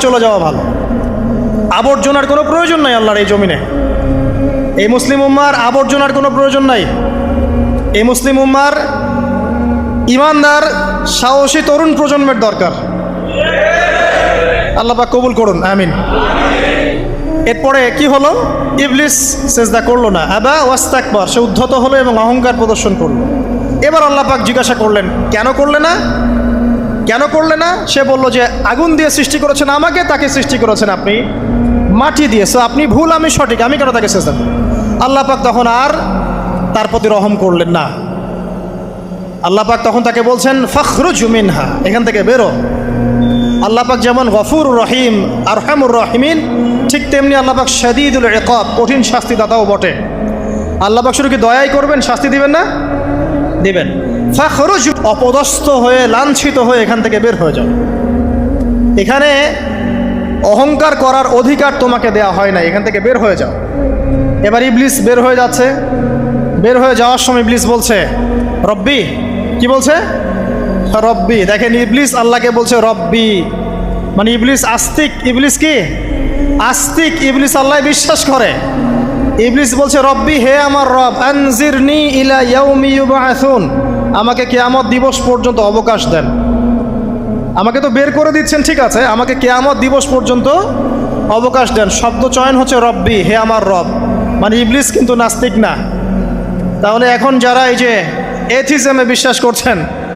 চলে যাওয়া ভালো। আবর্জনার কোনো প্রয়োজন নাই আল্লাহর এই জমিনে। এই মুসলিম উম্মার আবর্জনার কোনো প্রয়োজন নাই। এই মুসলিম উম্মার ইমানদার সাহসী তরুণ প্রজন্মের দরকার। আল্লাহ পাক কবুল করুন, আমিন। এরপরে কি হলো? ইবলিস সেজদা করলো না, আবা ওয়াস্তাকবার, সে উদ্ধত হলো এবং অহংকার প্রদর্শন করলো। এবার আল্লাহ পাক জিজ্ঞাসা করলেন, কেন করলে না, কেন করলে না? সে বলল যে আগুন দিয়ে সৃষ্টি করেছেন আমাকে, তাকে সৃষ্টি করেছেন আপনি মাটি দিয়ে, সো আপনি ভুল আমি সঠিক, আমি কেন তাকে সেজদা করব? আল্লাহ পাক তখন আর তার প্রতি রহম করলেন না। আল্লাহ পাক তখন তাকে বলছেন ফখরুজ মিনহা, এখান থেকে বেরো। আল্লাহ পাক যেমন গফুর রহিম আরহামুর রহিমিন, ঠিক তেমনি আল্লাহ পাক শাদীদুল ইকাব, কঠিন শাস্তিদাতাও বটে। আল্লাহ পাক শুধু কি দয়াই করবেন, শাস্তি দিবেন না? দিবেন। ফখরুজ, অপদস্থ হয়ে লাঞ্ছিত হয়ে এখান থেকে বের হয়ে যাও। এখানে অহংকার করার অধিকার তোমাকে দেয়া হয় না, এখান থেকে বের হয়ে যাও। এবার ইবলিস বের হয়ে যাচ্ছে। বের হয়ে যাওয়ার সময় ইবলিস বলছে রব্বি, কি বলছে? রব্বি। দেখেন, ইবলিস আল্লাহকে বলছে রব্বি, মানে ইবলিস আস্তিক। ইবলিস কি আস্তিক? ইবলিস আল্লাহ বিশ্বাস করে। ইবলিস বলছে রব্বি, হে আমার রব, আনজিরনি ইলা ইয়াউমি ইউবআসুন, আমাকে কিয়ামত দিবস পর্যন্ত অবকাশ দেন। আমাকে তো বের করে দিচ্ছেন, ঠিক আছে, আমাকে কিয়ামত দিবস পর্যন্ত অবকাশ দেন। শব্দ চয়ন হচ্ছে রব্বি, হে আমার রব, মানে ইবলিস কিন্তু নাস্তিক না। তাহলে এখন যারা এই যে এথিজমে বিশ্বাস করছেন,